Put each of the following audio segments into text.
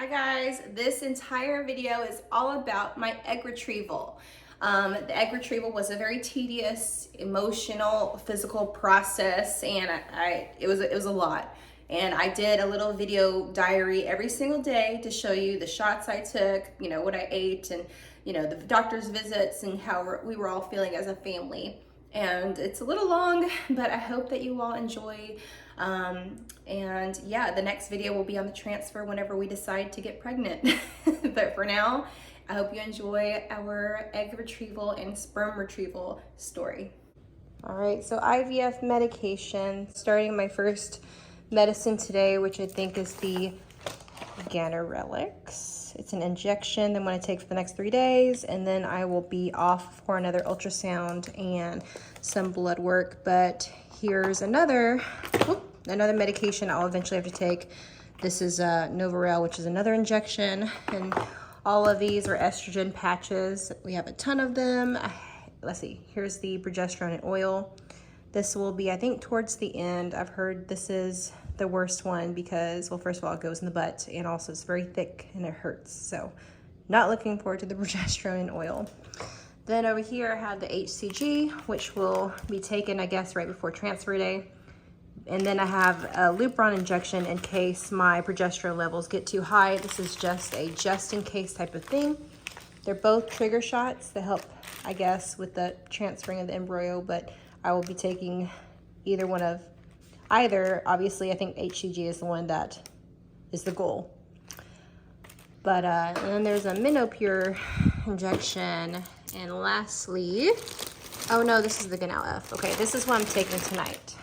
Hi guys, this entire video is all about my egg retrieval. The egg retrieval was a very tedious, emotional, physical process, and it was a lot. And I did a little video diary every single day to show you the shots I took, you know, what I ate, and you know, the doctor's visits, and how we were all feeling as a family. And it's a little long, but I hope that you all enjoy. And yeah, the next video will be on the transfer whenever we decide to get pregnant. But for now, I hope you enjoy our egg retrieval and sperm retrieval story. All right, so IVF medication, starting my first medicine today, which I think is the Ganirelix. It's an injection that I'm going to take for the next 3 days, and then I will be off for another ultrasound and some blood work. But here's another medication I'll eventually have to take. This is Novarel, which is another injection, and all of these are estrogen patches. We have a ton of them. Let's see, here's the progesterone and oil. This will be, I think, towards the end. I've heard this is the worst one because, well, first of all, it goes in the butt, and also it's very thick and it hurts. So not looking forward to the progesterone and oil. Then over here I have the HCG, which will be taken, I guess, right before transfer day. And then I have a Lupron injection in case my progesterone levels get too high. This is just a just-in-case type of thing. They're both trigger shots that help, I guess, with the transferring of the embryo, but I will be taking either, obviously. I think HCG is the one that is the goal. But and then there's a Minopure injection. And lastly, oh no, this is the Ganal F. Okay, this is what I'm taking tonight.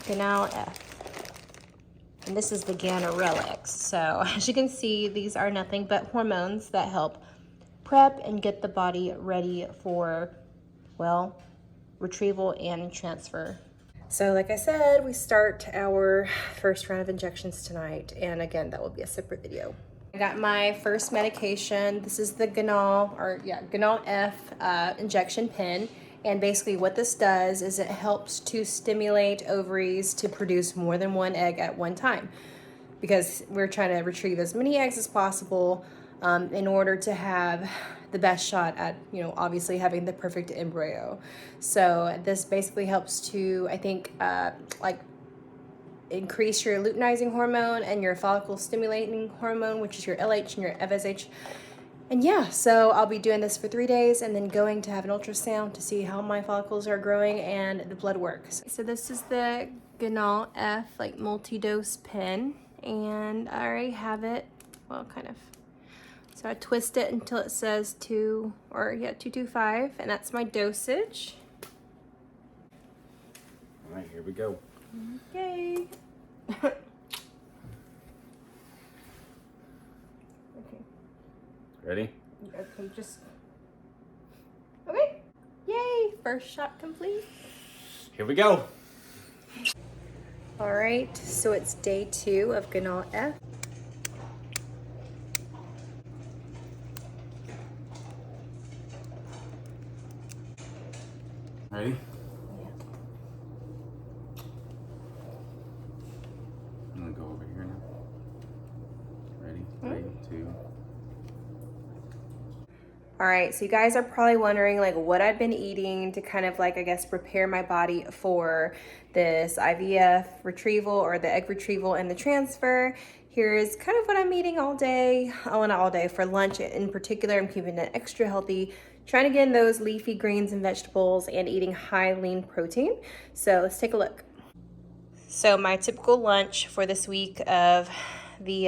Ganal F. And this is the Ganirelix. So as you can see, these are nothing but hormones that help prep and get the body ready for, well, retrieval and transfer. So like I said, we start our first round of injections tonight. And again, that will be a separate video. I got my first medication. This is the Ganal F injection pen. And basically what this does is it helps to stimulate ovaries to produce more than one egg at one time, because we're trying to retrieve as many eggs as possible in order to have the best shot at, you know, obviously having the perfect embryo. So this basically helps to, I think, like increase your luteinizing hormone and your follicle stimulating hormone, which is your LH and your FSH. And yeah, so I'll be doing this for 3 days and then going to have an ultrasound to see how my follicles are growing and the blood work. So this is the Ganal F, like multi-dose pen, and I already have it, well, kind of. So I twist it until it says 225, and that's my dosage. All right, here we go. Yay. Ready? Okay, okay. Yay, first shot complete. Here we go. All right, so it's day 2 of Ganal F. Ready? Yeah. I'm gonna go over here now. Ready? 3, 2. All right, so you guys are probably wondering like what I've been eating to kind of like, I guess, prepare my body for this IVF retrieval or the egg retrieval and the transfer. Here's kind of what I'm eating all day. Oh, not all day. For lunch in particular, I'm keeping it extra healthy, trying to get in those leafy greens and vegetables and eating high lean protein. So let's take a look. So my typical lunch for this week of the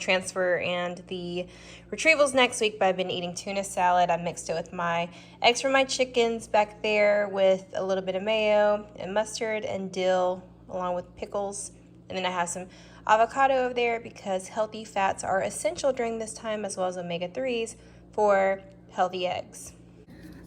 transfer and the retrievals next week, but I've been eating tuna salad. I mixed it with my eggs from my chickens back there with a little bit of mayo and mustard and dill along with pickles. And then I have some avocado over there because healthy fats are essential during this time, as well as omega-3s for healthy eggs.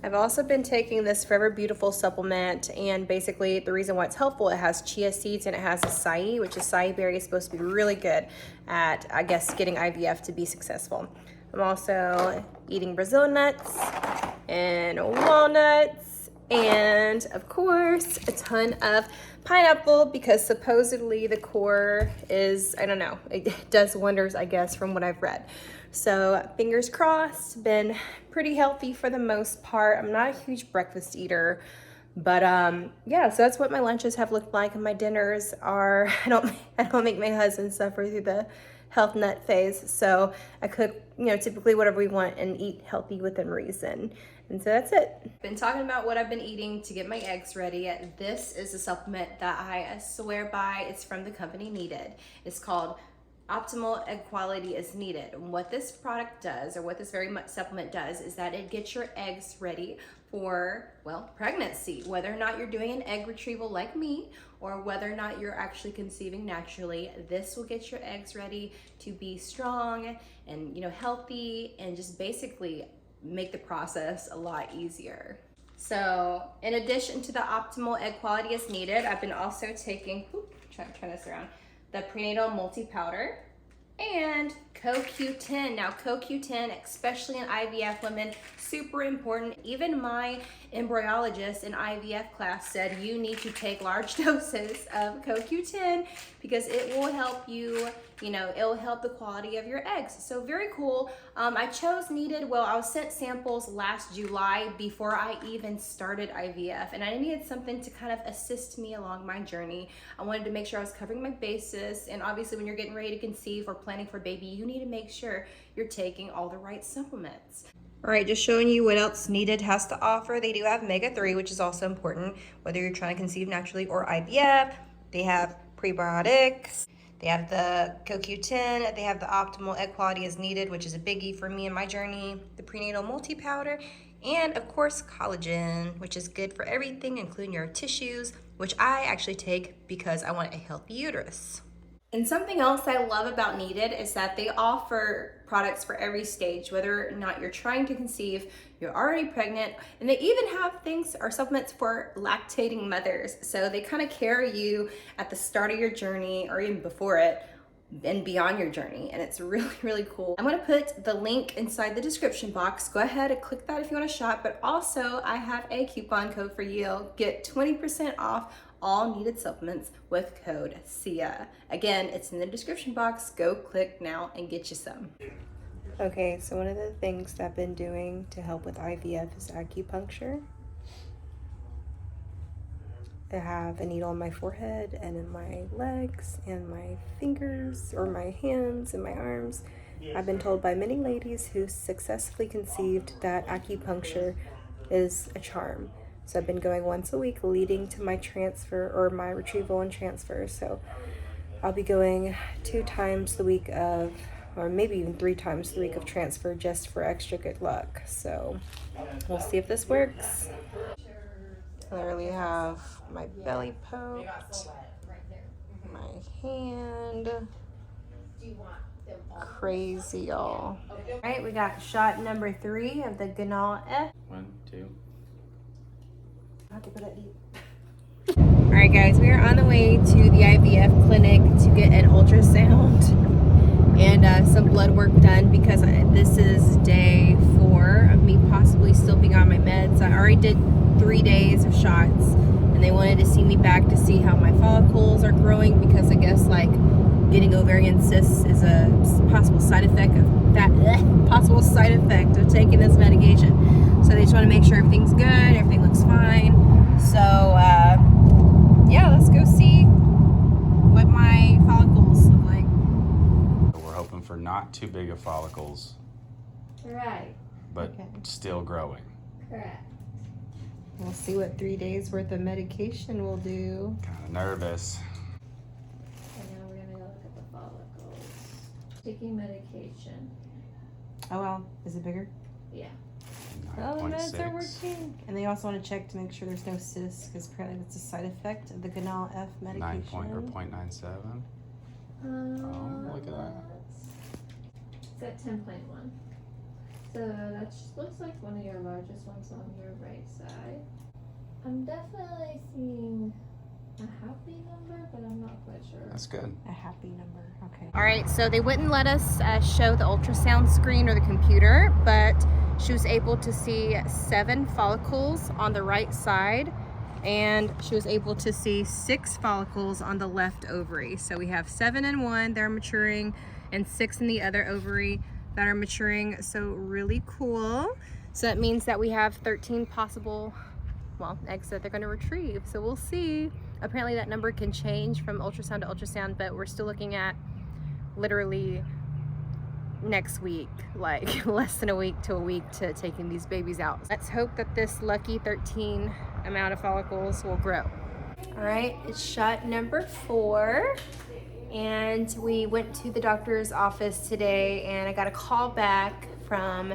I've also been taking this Forever Beautiful supplement, and basically the reason why it's helpful, it has chia seeds and it has acai, which acai berry is supposed to be really good at, I guess, getting IVF to be successful. I'm also eating Brazil nuts and walnuts And of course, a ton of pineapple because supposedly the core is, I don't know, it does wonders, I guess, from what I've read. So fingers crossed, been pretty healthy for the most part. I'm not a huge breakfast eater, but yeah, so that's what my lunches have looked like, and my dinners are, I don't make my husband suffer through the health nut phase. So I cook, you know, typically whatever we want and eat healthy within reason. And so that's it. Been talking about what I've been eating to get my eggs ready. This is a supplement that I swear by. It's from the company Needed. It's called Optimal Egg Quality is Needed. And what this product does, or what this very much supplement does, is that it gets your eggs ready for, well, pregnancy. Whether or not you're doing an egg retrieval like me, or whether or not you're actually conceiving naturally, this will get your eggs ready to be strong and, you know, healthy, and just basically make the process a lot easier. So in addition to the optimal egg quality as needed, I've been also taking, turn this around, the prenatal multi-powder and CoQ10. Now CoQ10, especially in IVF women, super important. Even my embryologist in IVF class said you need to take large doses of CoQ10 because it will help you, you know, it will help the quality of your eggs. So very cool. I chose Needed. Well, I was sent samples last July before I even started IVF, and I needed something to kind of assist me along my journey. I wanted to make sure I was covering my bases, and obviously when you're getting ready to conceive or planning for baby, you need to make sure you're taking all the right supplements. All right, just showing you what else Needed has to offer. They do have omega-3, which is also important, whether you're trying to conceive naturally or IVF. They have prebiotics. They have the CoQ10. They have the optimal egg quality as needed, which is a biggie for me in my journey. The prenatal multi-powder. And of course, collagen, which is good for everything, including your tissues, which I actually take because I want a healthy uterus. And something else I love about Needed is that they offer products for every stage, whether or not you're trying to conceive, you're already pregnant, and they even have things or supplements for lactating mothers. So they kind of carry you at the start of your journey or even before it and beyond your journey. And it's really, really cool. I'm gonna put the link inside the description box. Go ahead and click that if you wanna shop, but also I have a coupon code for you. Get 20% off all Needed supplements with code SIA. Again, it's in the description box. Go click now and get you some. Okay, so one of the things that I've been doing to help with IVF is acupuncture. I have a needle on my forehead and in my legs and my fingers, or my hands and my arms. I've been told by many ladies who successfully conceived that acupuncture is a charm. So I've been going once a week leading to my transfer, or my retrieval and transfer. So I'll be going 2 times the week of, or maybe even 3 times the week of transfer, just for extra good luck. So we'll see if this works. I literally have my belly poked, my hand, crazy y'all. All right, we got shot number 3 of the Ganal F. 1, 2. I have to go that deep. All right, guys, we are on the way to the IVF clinic to get an ultrasound and some blood work done, because this is day 4 of me possibly still being on my meds. I already did 3 days of shots, and they wanted to see me back to see how my follicles are growing, because I guess like getting ovarian cysts is a possible side effect of that, possible side effect of taking this medication. So they just want to make sure everything's good, everything looks fine. So yeah, let's go see what my follicles look like. We're hoping for not too big of follicles, Right. but still growing. Correct. We'll see what 3 days worth of medication will do. Kind of nervous. And now we're gonna go look at the follicles. Taking medication. Oh well, is it bigger? Yeah. Oh, the meds are 9.6. working. And they also want to check to make sure there's no cysts, because apparently that's a side effect of the Ganal F 9 medication. point or 0.97. Oh, look at that. It's at 10.1. So that looks like one of your largest ones on your right side. I'm definitely seeing a happy number, but I'm not quite sure. That's good. A happy number, okay. All right, so they wouldn't let us show the ultrasound screen or the computer, but She was able to see 7 follicles on the right side, and she was able to see 6 follicles on the left ovary. So we have 7 in one that are maturing and 6 in the other ovary that are maturing. So really cool. So that means that we have 13 possible, well, eggs that they're going to retrieve. So we'll see. Apparently that number can change from ultrasound to ultrasound, but we're still looking at literally next week, like less than a week to taking these babies out. Let's hope that this lucky 13 amount of follicles will grow. All right, it's shot number 4, and we went to the doctor's office today, and I got a call back from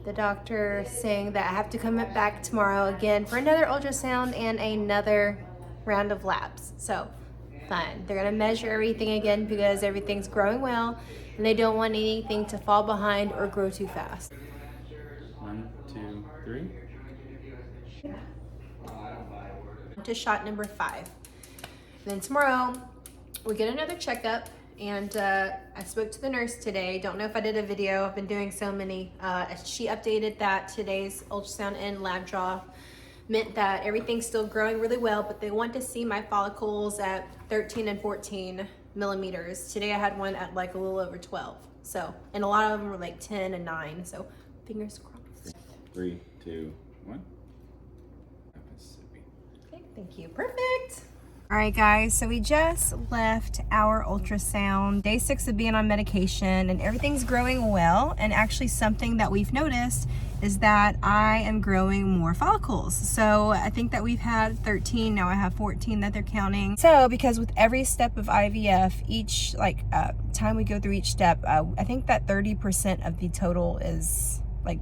the doctor saying that I have to come back tomorrow again for another ultrasound and another round of labs. So fun. They're gonna measure everything again because everything's growing well and they don't want anything to fall behind or grow too fast. 1, 2, 3. To shot number 5. Then tomorrow we get another checkup, and I spoke to the nurse today. Don't know if I did a video. I've been doing so many. She updated that today's ultrasound and lab draw meant that everything's still growing really well, but they want to see my follicles at 13 and 14 millimeters. Today I had one at like a little over 12. So, and a lot of them were like 10 and 9. So fingers crossed. 3, 2, 1. Okay, thank you. Perfect. All right, guys, so we just left our ultrasound, day 6 of being on medication, and everything's growing well. And actually something that we've noticed is that I am growing more follicles. So I think that we've had 13, now I have 14 that they're counting. So because with every step of IVF, each time we go through each step, I think that 30% of the total is like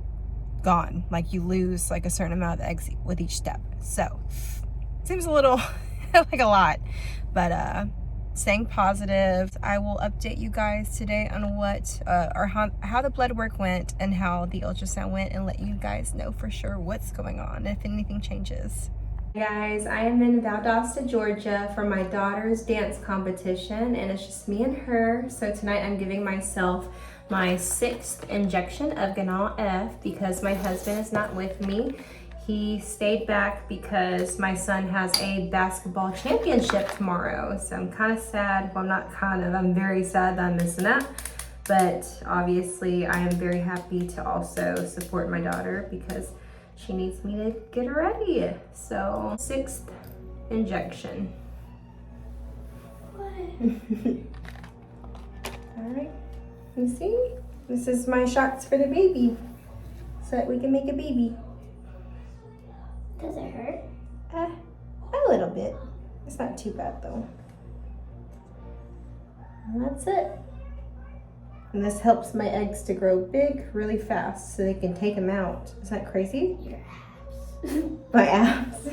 gone. Like you lose like a certain amount of eggs with each step. So seems a little like a lot, but staying positive. I will update you guys today on what or how the blood work went and how the ultrasound went, and let you guys know for sure what's going on if anything changes. Hey guys, I am in Valdosta, Georgia for my daughter's dance competition, and it's just me and her. So tonight I'm giving myself my 6th injection of Ganal F because my husband is not with me. He stayed back because my son has a basketball championship tomorrow. So I'm kind of sad. Well, I'm not kind of, I'm very sad that I'm missing out. But obviously I am very happy to also support my daughter because she needs me to get her ready. So 6th injection. What? All right, you see? This is my shots for the baby so that we can make a baby. Does it hurt? A little bit. It's not too bad though. And that's it. And this helps my eggs to grow big really fast so they can take them out. Is that crazy? Your abs. My abs.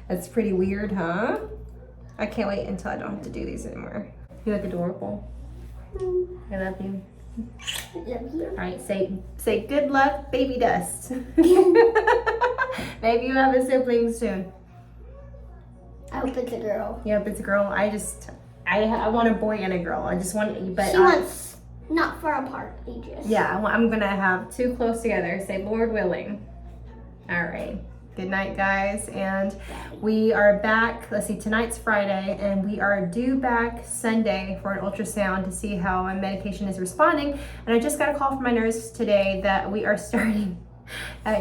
That's pretty weird, huh? I can't wait until I don't have to do these anymore. You look adorable. I love you. All right, say good luck, baby dust. Maybe you have a sibling soon. I hope it's a girl. Yep, it's a girl. I want a boy and a girl. I just want, but She wants not far apart ages. yeah, I'm gonna have 2 close together. Say Lord willing. All right. Good night, guys, and we are back. Let's see, tonight's Friday, and we are due back Sunday for an ultrasound to see how my medication is responding. And I just got a call from my nurse today that we are starting. I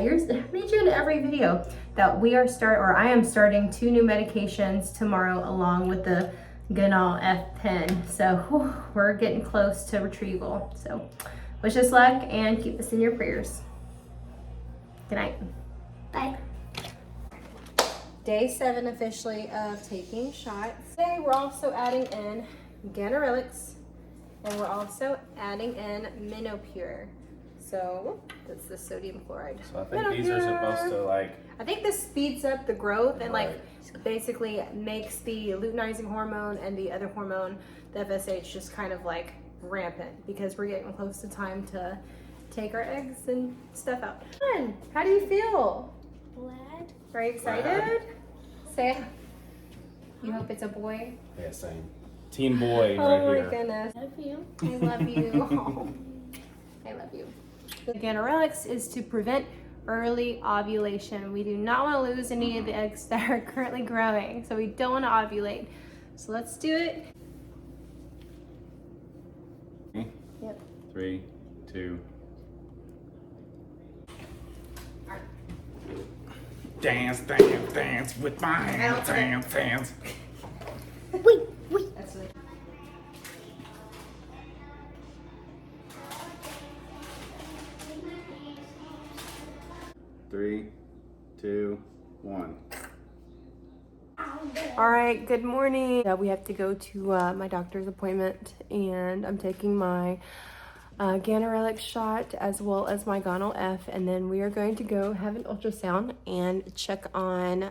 mentioned in every video that I am starting 2 new medications tomorrow along with the Ganal F pen. So we're getting close to retrieval. So wish us luck and keep us in your prayers. Good night. Bye. Day 7 officially of taking shots. Today we're also adding in ganirelix, and we're also adding in Minopure. So that's the sodium chloride. So I think these are supposed to I think this speeds up the growth and Right. basically makes the luteinizing hormone and the other hormone, the FSH, just kind of like rampant because we're getting close to time to take our eggs and stuff out. Fun. How do you feel? Glad. Very excited? Glad. Say it. You hope it's a boy? Yeah, same. Team boy Oh right my here. goodness. Love you. I love you. I love you. The ganirelix is to prevent early ovulation. We do not want to lose any of the eggs that are currently growing, so we don't want to ovulate. So let's do it. Yep. 3, 2. Dance, dance, dance with my hands, dance, dance. Wait. That's it. 3, 2, 1. All right, good morning. We have to go to my doctor's appointment, and I'm taking my ganirelix shot as well as my gonal F, and then we are going to go have an ultrasound and check on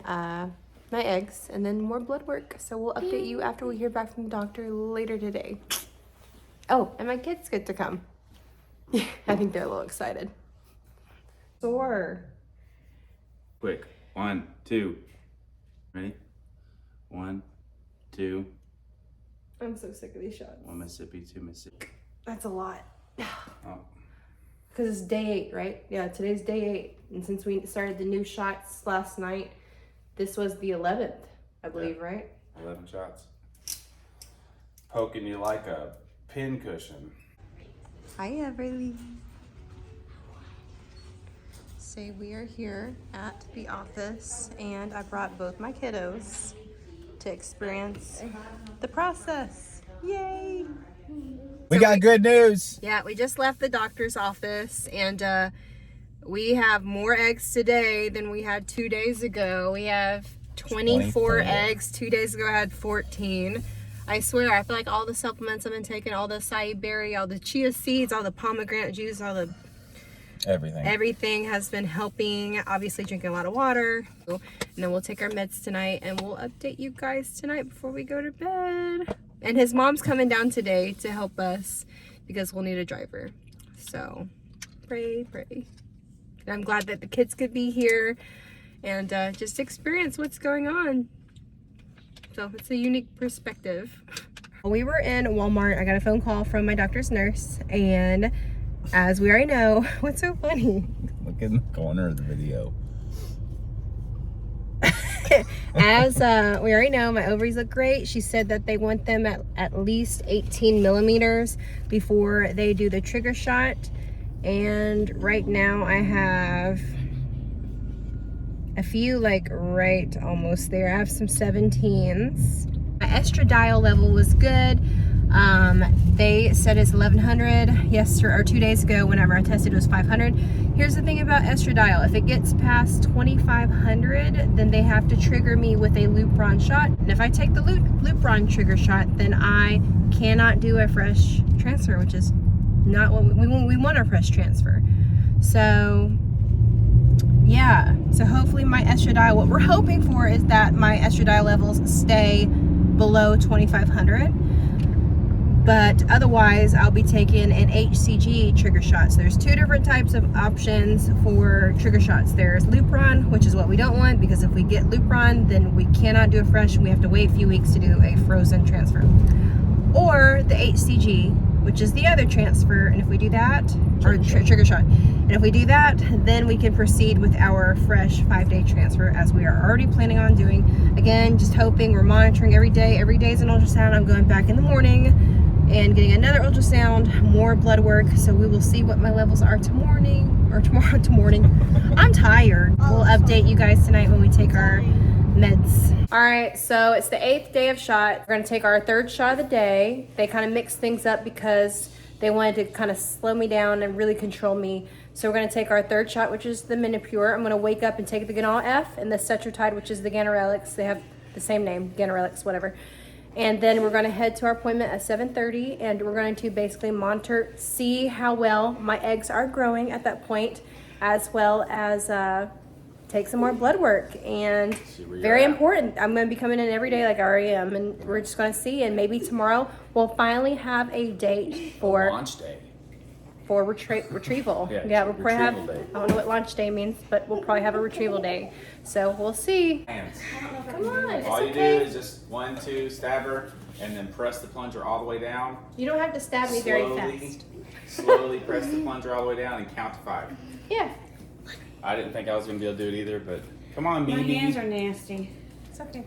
my eggs and then more blood work. So we'll update you after we hear back from the doctor later today. Oh, and my kids get to come. I think they're a little excited. Sore. Quick. 1, 2. Ready? 1, 2. I'm so sick of these shots. 1 Mississippi, 2 Mississippi. That's a lot. Oh. Because it's day 8, right? Yeah, today's day 8. And since we started the new shots last night, this was the 11th, I believe, right? 11 shots. Poking you like a pin cushion. Hi, Everly. So we are here at the office, and I brought both my kiddos to experience the process. Yay! We got good news. Yeah, we just left the doctor's office, and we have more eggs today than we had 2 days ago. We have 24 eggs. 2 days ago I had 14. I swear, I feel like all the supplements I've been taking, all the acai berry, all the chia seeds, all the pomegranate juice, all the everything has been helping. Obviously drinking a lot of water. And then we'll take our meds tonight, and we'll update you guys tonight before we go to bed. And his mom's coming down today to help us because we'll need a driver. So pray. And I'm glad that the kids could be here and just experience what's going on. So it's a unique perspective. We were in Walmart. I got a phone call from my doctor's nurse, and as we already know, what's so funny? Look in the corner of the video. As we already know, my ovaries look great. She said that they want them at least 18 millimeters before they do the trigger shot. And right now I have a few, like right almost there. I have some 17s. My estradiol level was good. They said it's 1100 yesterday or 2 days ago. Whenever I tested, it was 500. Here's the thing about estradiol: if it gets past 2500, then they have to trigger me with a Lupron shot. And if I take the Lupron trigger shot, then I cannot do a fresh transfer, which is not what we want. A fresh transfer. So yeah, so hopefully my estradiol, what we're hoping for is that my estradiol levels stay below 2500. But otherwise, I'll be taking an HCG trigger shot. So there's 2 different types of options for trigger shots. There's Lupron, which is what we don't want, because if we get Lupron, then we cannot do a fresh, and we have to wait a few weeks to do a frozen transfer. Or the HCG, which is the other transfer, and if we do that, trigger shot. And if we do that, then we can proceed with our fresh 5-day transfer, as we are already planning on doing. Again, just hoping, we're monitoring every day. Every day is an ultrasound. I'm going back in the morning and getting another ultrasound, more blood work, so we will see what my levels are tomorrow. I'm tired. We'll update you guys tonight when we take our meds. All right, so it's the 8th day of shot. We're gonna take our 3rd shot of the day. They kind of mixed things up because they wanted to kind of slow me down and really control me. So we're gonna take our 3rd shot, which is the Minipure. I'm gonna wake up and take the Ganal F and the Cetrotide, which is the ganirelix. They have the same name, ganirelix, whatever. And then we're gonna head to our appointment at 7:30, and we're going to basically monitor, see how well my eggs are growing at that point, as well as take some more blood work. And very important, I'm gonna be coming in every day like I already am, and we're just gonna see, and maybe tomorrow we'll finally have a date for Launch day. for retrieval. Yeah, We'll probably have, retrieval day. I don't know what launch day means, but we'll probably have a retrieval day. So we'll see. Hands. Come on, it's All you okay. do is just 1, 2, stab her. and then press the plunger all the way down. You don't have to stab me very fast. Slowly press the plunger all the way down and count to 5. Yeah. I didn't think I was gonna be able to do it either, but come on, My Mimi. hands are nasty. It's okay.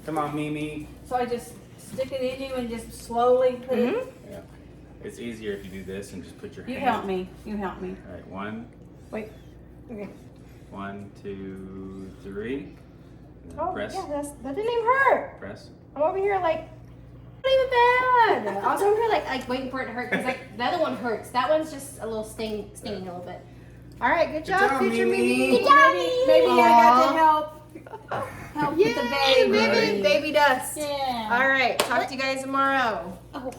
Come on, Mimi. So I just stick it in you and just slowly put it. Yeah. It's easier if you do this and just put your You hand. help me. You help me. All right, 1, Wait. Okay. 1, 2, 3. And then Oh, press. yeah, that didn't even hurt. Press. I'm over here like, not even bad. I was over here like waiting for it to hurt because like the other one hurts. That one's just a little stinging a little bit. All right, good job, job, future Mimi. Mimi. Good job, Maybe I got to Aw. help with the baby. Baby, baby dust. Yeah. All right, talk to you guys tomorrow. Oh,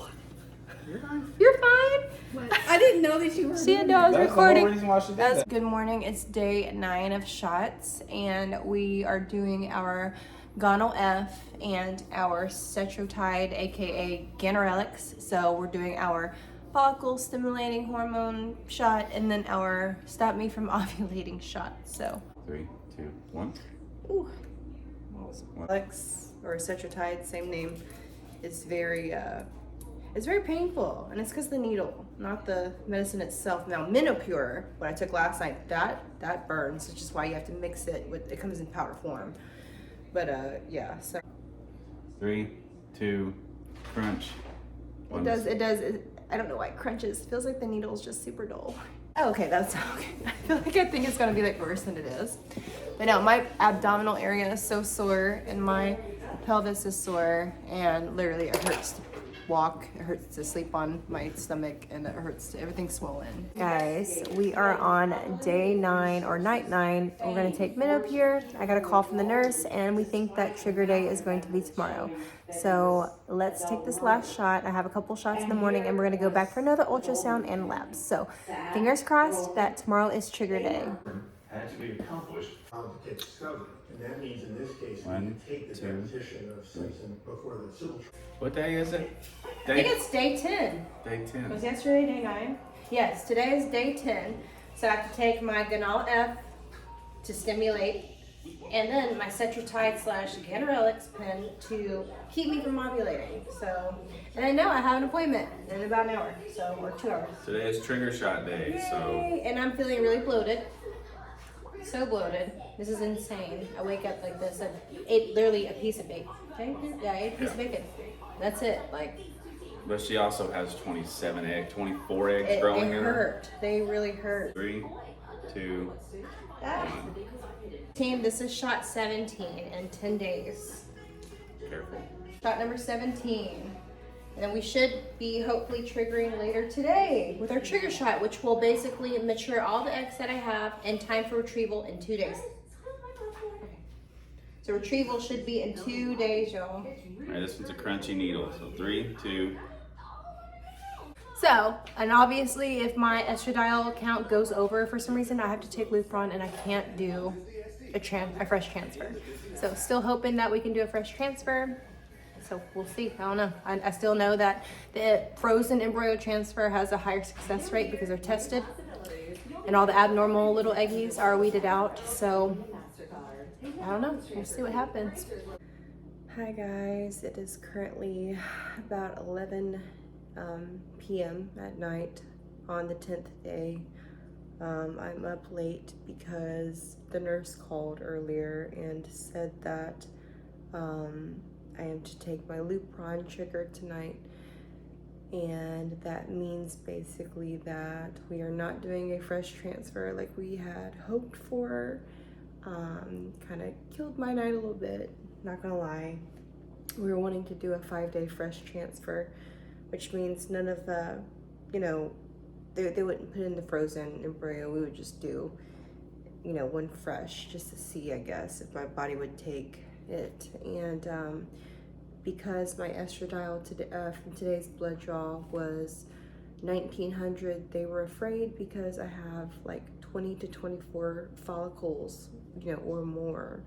You're fine. You're fine. I didn't know that you were. See, no, I was That's the recording. whole reason why she did that. Good morning. It's day 9 of shots, and we are doing our gonal F and our cetrotide, aka ganirelix. So we're doing our follicle stimulating hormone shot, and then our stop me from ovulating shot. So 3, 2, 1. ooh. Alex or cetrotide, same name. It's very painful, and it's because of the needle, not the medicine itself. Now, Minopure, what I took last night, that burns, which is why you have to mix it with. It comes in powder form. But yeah, so 3, 2, crunch. it does. I don't know why it crunches. It feels like the needle is just super dull. Oh, okay, that's okay. I think it's gonna be like worse than it is. But no, my abdominal area is so sore, and my pelvis is sore, and literally it hurts to walk, it hurts to sleep on my stomach, and it hurts to everything's swollen. Guys, we are on day 9 or night 9. We're gonna take Minopure. I got a call from the nurse, and we think that trigger day is going to be tomorrow. So let's take this last shot. I have a couple shots in the morning, and we're gonna go back for another ultrasound and labs. So fingers crossed that tomorrow is trigger day. Had to be accomplished to get discovered. And that means in this case, we 1, can take the 2, deposition of Simpson before the civil trial. What day is it? I think it's day 10. Day 10. Was yesterday day 9? Yes, today is day 10. So I have to take my gonal F to stimulate, and then my cetrotide / ganirelix pen to keep me from ovulating. So, and I know I have an appointment in about an hour, so or 2 hours. Today is trigger shot day, so Yay! And I'm feeling really bloated. So bloated. This is insane. I wake up like this. I ate literally a piece of bacon. Okay? Yeah, I ate a piece of bacon. That's it. Like, but she also has 24 eggs it growing in her. hurt. They really hurt. 3, 2, Team, this is shot 17 in 10 days. careful. Shot number 17. And then we should be hopefully triggering later today with our trigger shot, which will basically mature all the eggs that I have in time for retrieval in 2 days. Okay. So retrieval should be in 2 days, y'all. All right, this one's a crunchy needle. So 3, 2. So, and obviously if my estradiol count goes over for some reason, I have to take Lupron, and I can't do a fresh transfer. So still hoping that we can do a fresh transfer. So we'll see. I don't know. I still know that the frozen embryo transfer has a higher success rate because they're tested, and all the abnormal little eggies are weeded out. So I don't know. We'll see what happens. Hi guys. It is currently about 11 p.m. at night on the 10th day. I'm up late because the nurse called earlier and said that I am to take my Lupron trigger tonight, and that means basically that we are not doing a fresh transfer like we had hoped for. Kind of killed my night a little bit, not gonna lie. We were wanting to do a 5-day fresh transfer, which means none of the, they wouldn't put in the frozen embryo. We would just do, one fresh just to see, I guess, if my body would take it. And because my estradiol from today's blood draw was 1900, they were afraid because I have like 20 to 24 follicles, or more.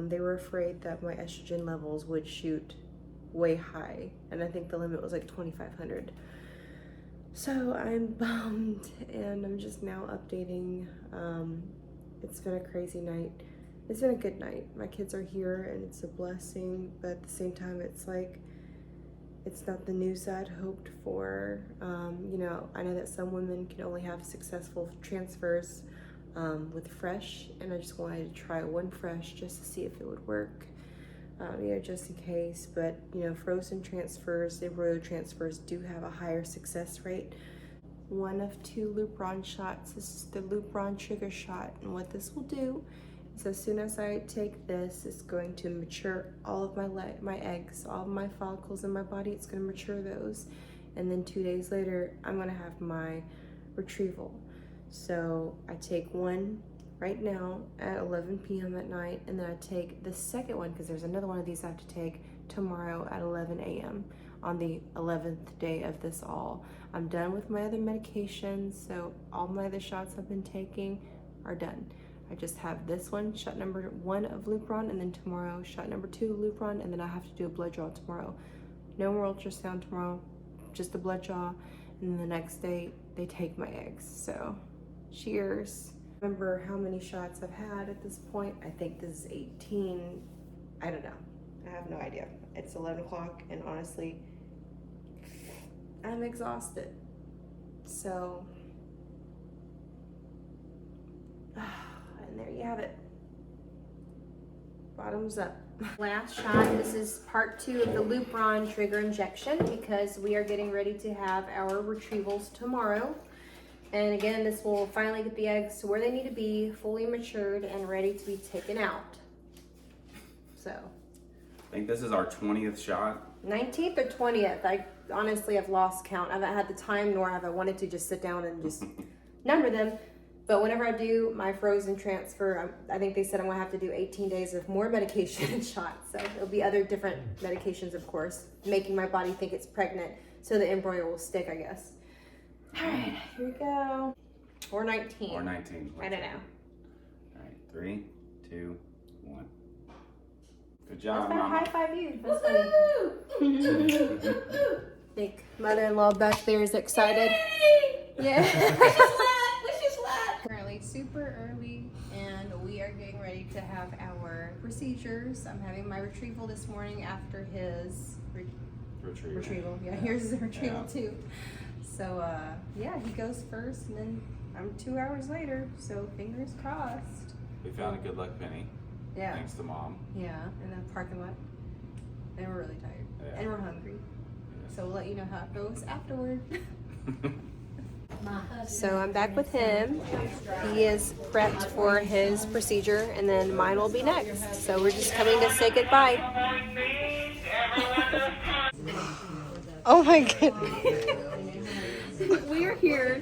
They were afraid that my estrogen levels would shoot way high, and I think the limit was like 2500. So I'm bummed, and I'm just now updating. It's been a crazy night. it's been a good night. My kids are here and it's a blessing, but at the same time, it's like, it's not the news that I'd hoped for. You know, I know that some women can only have successful transfers with fresh, and I just wanted to try one fresh just to see if it would work, you know, just in case. But, you know, frozen transfers, embryo transfers do have a higher success rate. One of 2 Lupron shots. This is the Lupron trigger shot, and what this will do is as soon as I take this, it's going to mature all of my eggs, all of my follicles in my body. It's going to mature those, and then 2 days later, I'm going to have my retrieval. So I take one right now at 11 p.m. at night, and then I take the second one, because there's another one of these I have to take tomorrow at 11 a.m. on the 11th day of this all. I'm done with my other medications, so all my other shots I've been taking are done. I just have this one, shot number 1 of Lupron, and then tomorrow, shot number 2 of Lupron, and then I have to do a blood draw tomorrow. No more ultrasound tomorrow, just a blood draw, and then the next day, they take my eggs, so cheers. Remember how many shots I've had at this point? I think this is 18, I don't know. I have no idea. It's 11 o'clock, and honestly, I'm exhausted. So, and there you have it. Bottoms up. Last shot. This is part 2 of the Lupron trigger injection, because we are getting ready to have our retrievals tomorrow. And again, this will finally get the eggs to where they need to be, fully matured and ready to be taken out. So, I think this is our 20th shot. 19th or 20th. I honestly have lost count. I haven't had the time, nor have I wanted to just sit down and just number them. But whenever I do my frozen transfer, I think they said I'm gonna have to do 18 days of more medication shots. So it'll be other different medications, of course, making my body think it's pregnant, so the embryo will stick, I guess. All right, here we go. Or 19. Or 19. I don't know. All right, 3, 2, 1. Good job, Let's Mama. high five you. That's funny. I think mother-in-law back there is excited. Yeah. Currently super early, and we are getting ready to have our procedures. I'm having my retrieval this morning after his retrieval. Yeah, here's the retrieval too. So yeah, he goes first, and then I'm 2 hours later. So fingers crossed. We found a good luck penny. Yeah. Thanks to Mom. Yeah, in the parking lot. And we're really tired. Yeah. And we're hungry. Yeah. So we'll let you know how it goes afterward. My husband. So I'm back with him. He is prepped for his procedure, and then mine will be next. So we're just coming to say goodbye. Oh my goodness. We are here.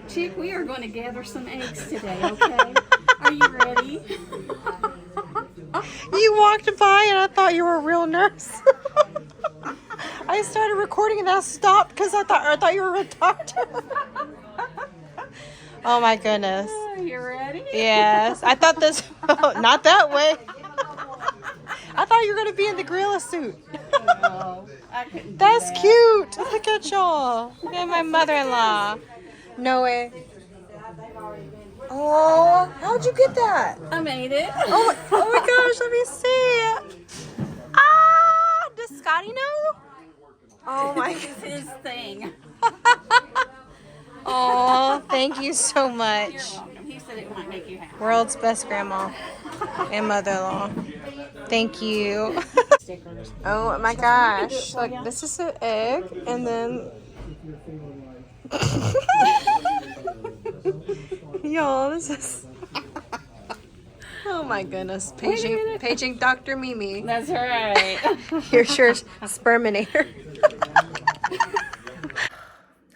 Chick, we are going to gather some eggs today, okay? Are you ready? You walked by and I thought you were a real nurse. I started recording and I stopped because I thought you were a doctor. Oh my goodness. Are you ready? Yes. I thought this not that way. I thought you were gonna be in the gorilla suit. No, I couldn't do That's that. cute. Look at y'all. Look at my mother-in-law. No way. Oh, how'd you get that? I made it. Oh my gosh, let me see. Ah, does Scotty know? Oh my This is his thing. Oh, thank you so much. You're welcome. He said it might make you happy. World's best grandma and mother-in-law. Thank you. Oh my gosh. Look, this is an egg, and then y'all, this is oh my goodness. Paging Dr. Mimi. That's right. Here's your sperminator.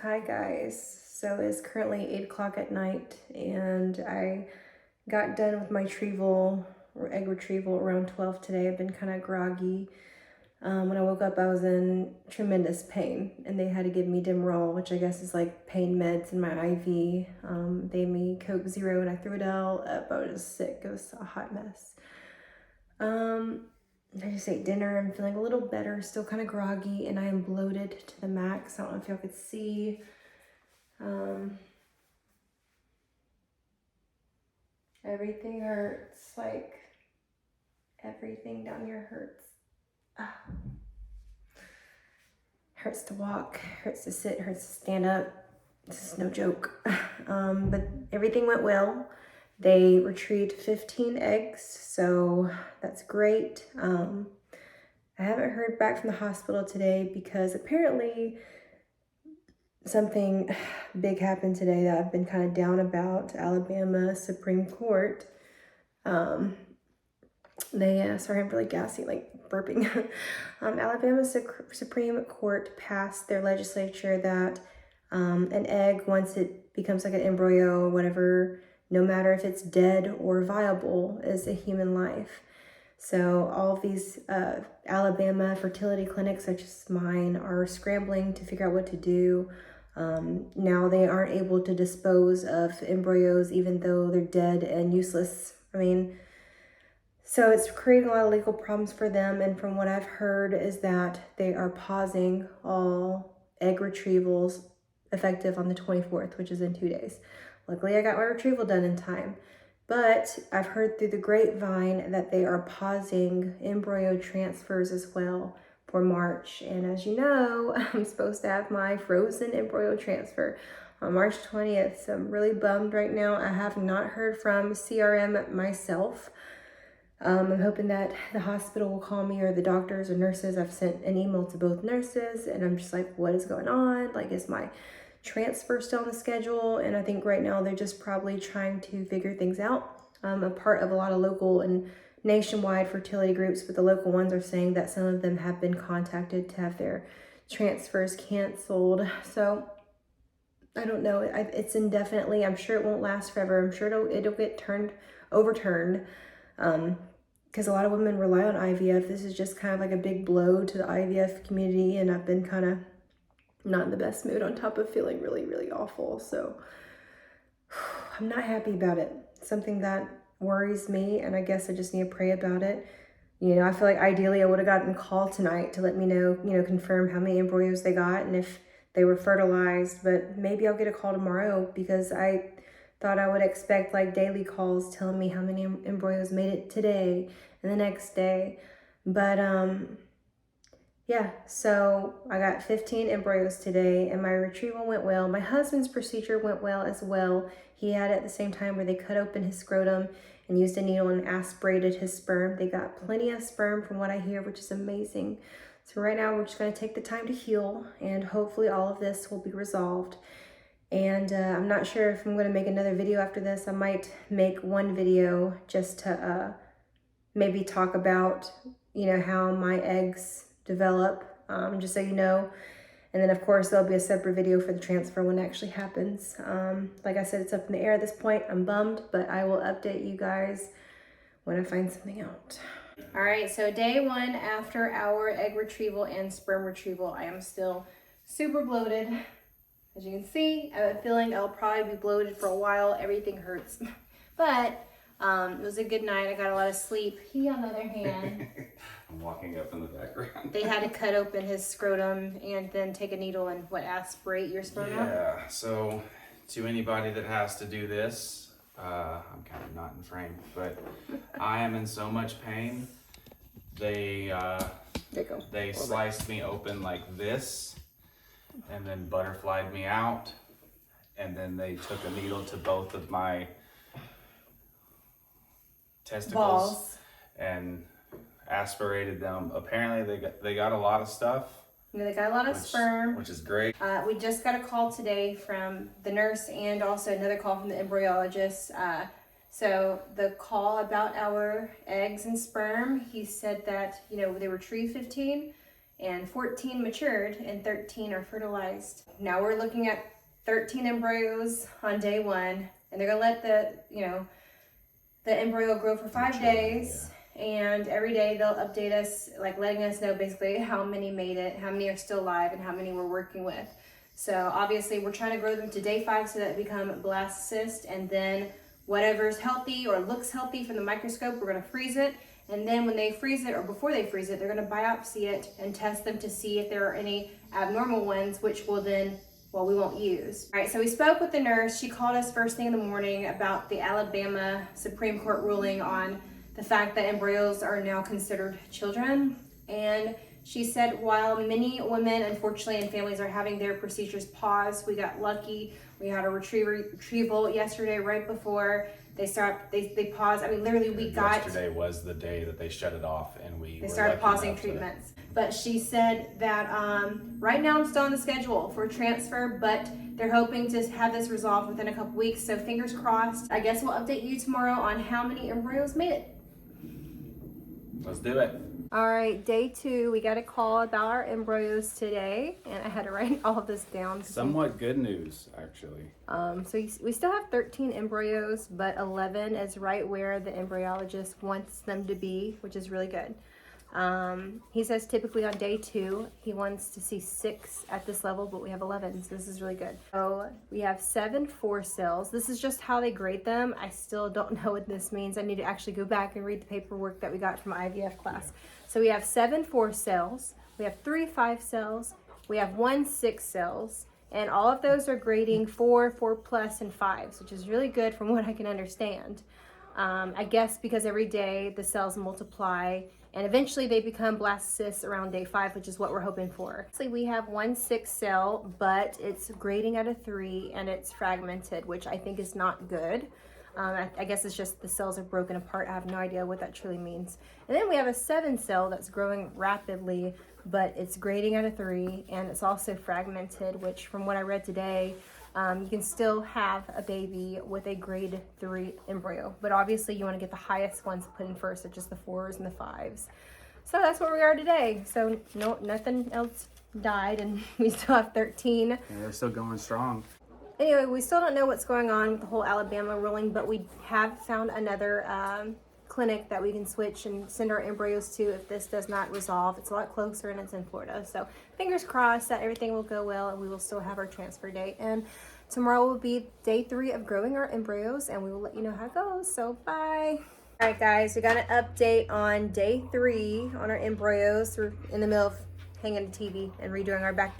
Hi guys. So it's currently 8 o'clock at night, and I got done with my egg retrieval around 12 today. I've been kind of groggy. When I woke up, I was in tremendous pain, and they had to give me Embryo, which I guess is like pain meds in my IV. They gave me Coke Zero, and I threw it all up. I was just sick. It was a hot mess. I just ate dinner. I'm feeling a little better, still kind of groggy, and I am bloated to the max. I don't know if y'all could see. Everything hurts. Like, Everything down here hurts. Ah. Hurts to walk, hurts to sit, hurts to stand up. This is no joke. But everything went well. They retrieved 15 eggs, so that's great. I haven't heard back from the hospital today because apparently something big happened today that I've been kind of down about. Alabama Supreme Court. Sorry, I'm really gassy, like burping. Alabama Supreme Court passed their legislature that an egg, once it becomes like an embryo or whatever, no matter if it's dead or viable, is a human life. So all of these Alabama fertility clinics such as mine are scrambling to figure out what to do. Now they aren't able to dispose of embryos even though they're dead and useless. So it's creating a lot of legal problems for them, and from what I've heard is that they are pausing all egg retrievals effective on the 24th, which is in 2 days. Luckily, I got my retrieval done in time, but I've heard through the grapevine that they are pausing embryo transfers as well for March. And as you know, I'm supposed to have my frozen embryo transfer on March 20th, so I'm really bummed right now. I have not heard from CRM myself. I'm hoping that the hospital will call me, or the doctors or nurses. I've sent an email to both nurses and I'm just like, what is going on? Like, is my transfer still on the schedule? And I think right now they're just probably trying to figure things out. I'm a part of a lot of local and nationwide fertility groups, but the local ones are saying that some of them have been contacted to have their transfers canceled. So I don't know. It's indefinitely. I'm sure it won't last forever. I'm sure it'll get overturned. Because a lot of women rely on IVF. This is just kind of like a big blow to the IVF community, and I've been kind of not in the best mood on top of feeling really, really awful. So I'm not happy about it. Something that worries me, and I guess I just need to pray about it. You know, I feel like ideally I would have gotten a call tonight to let me know, confirm how many embryos they got and if they were fertilized, but maybe I'll get a call tomorrow, because I thought I would expect like daily calls telling me how many embryos made it today and the next day. But yeah, so I got 15 embryos today and my retrieval went well. My husband's procedure went well as well. He had it at the same time where they cut open his scrotum and used a needle and aspirated his sperm. They got plenty of sperm from what I hear, which is amazing. So right now we're just going to take the time to heal, and hopefully all of this will be resolved. And I'm not sure if I'm going to make another video after this. I might make one video just to maybe talk about, how my eggs develop, just so you know. And then of course there'll be a separate video for the transfer when it actually happens. Like I said, it's up in the air at this point. I'm bummed, but I will update you guys when I find something out. All right, so day 1 after our egg retrieval and sperm retrieval, I am still super bloated. As you can see, I have a feeling I'll probably be bloated for a while. Everything hurts. But it was a good night. I got a lot of sleep. He, on the other hand, I'm walking up in the background. they had to cut open his scrotum and then take a needle and aspirate your sperm out? Yeah, so to anybody that has to do this, I'm kind of not in frame, but I am in so much pain. They sliced me open like this, and then butterflied me out, and then they took a needle to both of my testicles Balls. and aspirated them. Apparently they got a lot of stuff. They got a lot of sperm. Which is great. We just got a call today from the nurse and also another call from the embryologist. So the call about our eggs and sperm, he said that, they retrieved 15 and 14 matured and 13 are fertilized. Now we're looking at 13 embryos on day 1, and they're gonna let the embryo grow for 5 days. Yeah. And every day they'll update us, like letting us know basically how many made it, how many are still alive, and how many we're working with. So obviously we're trying to grow them to day 5 so that they become blastocyst, and then whatever's healthy or looks healthy from the microscope, we're gonna freeze it. And then when they freeze it, or before they freeze it, they're gonna biopsy it and test them to see if there are any abnormal ones, which will then, we won't use. All right, so we spoke with the nurse. She called us first thing in the morning about the Alabama Supreme Court ruling on the fact that embryos are now considered children. And she said while many women, unfortunately, and families are having their procedures paused, we got lucky. We had a retrieval yesterday right before they paused. I mean, literally Yesterday was the day that they shut it off, and they started pausing treatments. But she said that right now I'm still on the schedule for transfer, but they're hoping to have this resolved within a couple weeks. So fingers crossed. I guess we'll update you tomorrow on how many embryos made it. Let's do it. All right, day 2, we got a call about our embryos today, and I had to write all of this down. Somewhat good news, actually. So we still have 13 embryos, but 11 is right where the embryologist wants them to be, which is really good. He says typically on day 2, he wants to see 6 at this level, but we have 11, so this is really good. So we have 7 4 cells. This is just how they grade them. I still don't know what this means. I need to actually go back and read the paperwork that we got from IVF class. So we have 7 4 cells, we have 3 5 cells, we have 1 6 cells, and all of those are grading 4, 4+, and 5s, which is really good from what I can understand. I guess because every day the cells multiply and eventually they become blastocysts around day 5, which is what we're hoping for. So we have 1 6 cell, but it's grading at a 3 and it's fragmented, which I think is not good. I guess it's just the cells are broken apart. I have no idea what that truly means. And then we have a 7 cell that's growing rapidly, but it's grading at a 3 and it's also fragmented, which from what I read today, you can still have a baby with a grade 3 embryo, but obviously you want to get the highest ones put in first, such as the 4s and the 5s. So that's where we are today. So nothing else died, and we still have 13. Yeah, they're still going strong. Anyway, we still don't know what's going on with the whole Alabama ruling, but we have found another clinic that we can switch and send our embryos to if this does not resolve. It's a lot closer and it's in Florida. So fingers crossed that everything will go well and we will still have our transfer date. And tomorrow will be day 3 of growing our embryos, and we will let you know how it goes. So bye. All right, guys, we got an update on day 3 on our embryos. We're in the middle of hanging the TV and redoing our back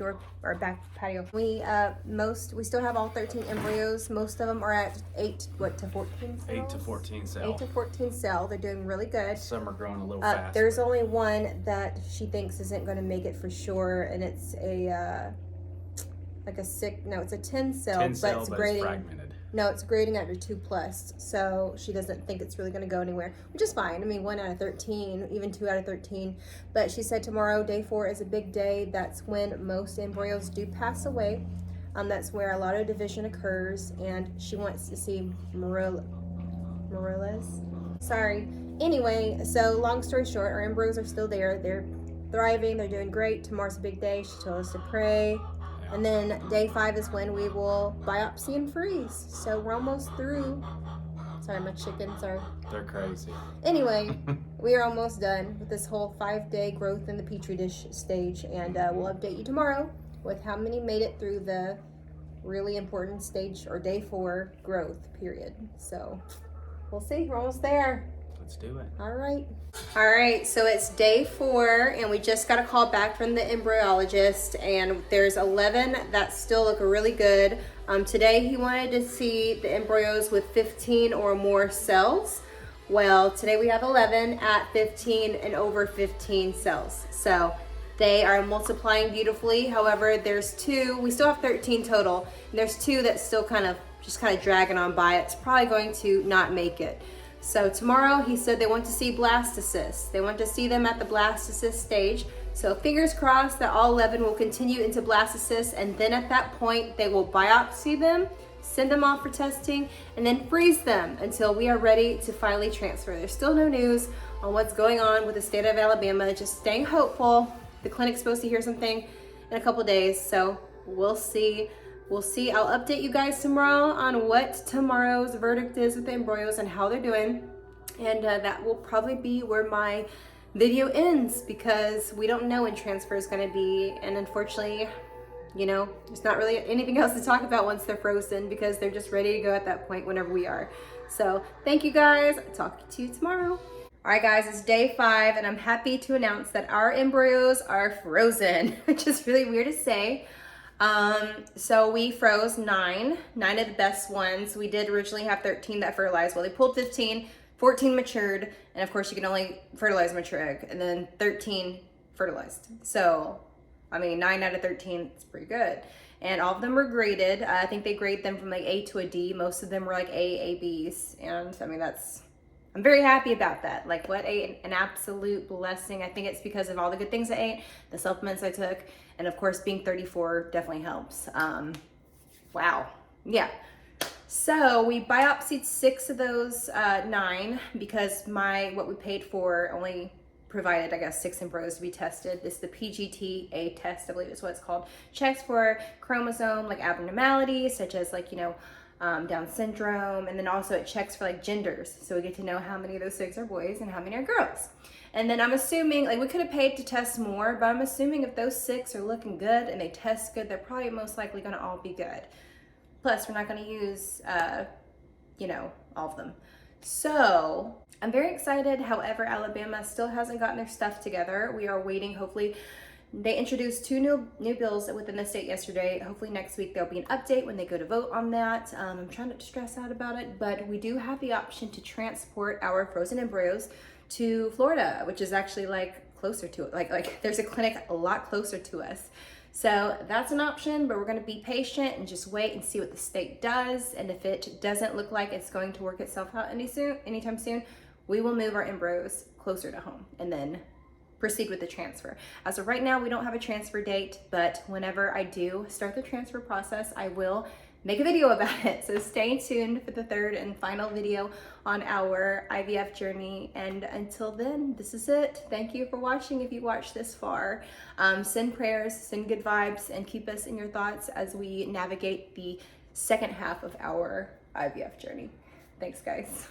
patio. We still have all 13 embryos. Most of them are at 8 to 14 cells? 8 to 14 cell. 8 to 14 cell. They're doing really good. Some are growing a little fast. There's only one that she thinks isn't going to make it for sure, and it's a it's a 10 cell, 10 but cell, it's but grading. it's fragmented. No, it's grading under 2+, so she doesn't think it's really going to go anywhere, which is fine. I mean, 1 out of 13, even 2 out of 13. But she said tomorrow, day 4, is a big day. That's when most embryos do pass away. That's where a lot of division occurs, and she wants to see Marilla's. Sorry. Anyway, so long story short, our embryos are still there. They're thriving. They're doing great. Tomorrow's a big day. She told us to pray. And then day 5 is when we will biopsy and freeze. So we're almost through. Sorry, my chickens are... They're crazy. Anyway, we are almost done with this whole 5-day growth in the Petri dish stage. And we'll update you tomorrow with how many made it through the really important stage, or day 4 growth period. So we'll see. We're almost there. Let's do it. All right, so it's day 4, and we just got a call back from the embryologist, and there's 11 that still look really good. Today he wanted to see the embryos with 15 or more cells. Well, today we have 11 at 15 and over 15 cells. So they are multiplying beautifully. However, there's 2, we still have 13 total, and there's 2 that's still kind of dragging on by. It's probably going to not make it. So tomorrow he said they want to see blastocysts. They want to see them at the blastocyst stage. So fingers crossed that all 11 will continue into blastocysts, and then at that point they will biopsy them, send them off for testing, and then freeze them until we are ready to finally transfer. There's still no news on what's going on with the state of Alabama. Just staying hopeful. The clinic's supposed to hear something in a couple days, so we'll see. I'll update you guys tomorrow on what tomorrow's verdict is with the embryos and how they're doing. And that will probably be where my video ends, because we don't know when transfer is going to be. And unfortunately, there's not really anything else to talk about once they're frozen, because they're just ready to go at that point whenever we are. So thank you guys. I'll talk to you tomorrow. All right, guys, it's day 5, and I'm happy to announce that our embryos are frozen, which is really weird to say. So we froze 9 of the best ones. We did originally have 13 that fertilized. Well, they pulled 15, 14 matured, and of course you can only fertilize a mature egg, and then 13 fertilized. So, I mean, 9 out of 13 is pretty good. And all of them were graded. I think they grade them from like A to a D. Most of them were like A, Bs. And I mean, I'm very happy about that. Like, what an absolute blessing. I think it's because of all the good things I ate, the supplements I took, and of course being 34 definitely helps. Wow. Yeah. So we biopsied 6 of those 9 because what we paid for only provided, I guess, 6 embryos to be tested. This is the PGT-A test, I believe is what it's called. Checks for chromosome like abnormalities, such as like, you know, Down syndrome, and then also it checks for like genders. So we get to know how many of those 6 are boys and how many are girls. And then I'm assuming, like, we could have paid to test more, but I'm assuming if those 6 are looking good and they test good, they're probably most likely gonna all be good. Plus, we're not gonna use, you know, all of them. So I'm very excited. However, Alabama still hasn't gotten their stuff together. We are waiting. Hopefully, they introduced 2 new bills within the state yesterday. Hopefully next week there'll be an update when they go to vote on that. I'm trying not to stress out about it, but we do have the option to transport our frozen embryos to Florida, which is actually like closer to it. Like there's a clinic a lot closer to us. So that's an option, but we're gonna be patient and just wait and see what the state does. And if it doesn't look like it's going to work itself out anytime soon, we will move our embryos closer to home and then proceed with the transfer. As of right now, we don't have a transfer date, but whenever I do start the transfer process, I will make a video about it. So stay tuned for the 3rd and final video on our IVF journey. And until then, this is it. Thank you for watching if you watched this far. Send prayers, send good vibes, and keep us in your thoughts as we navigate the second half of our IVF journey. Thanks, guys.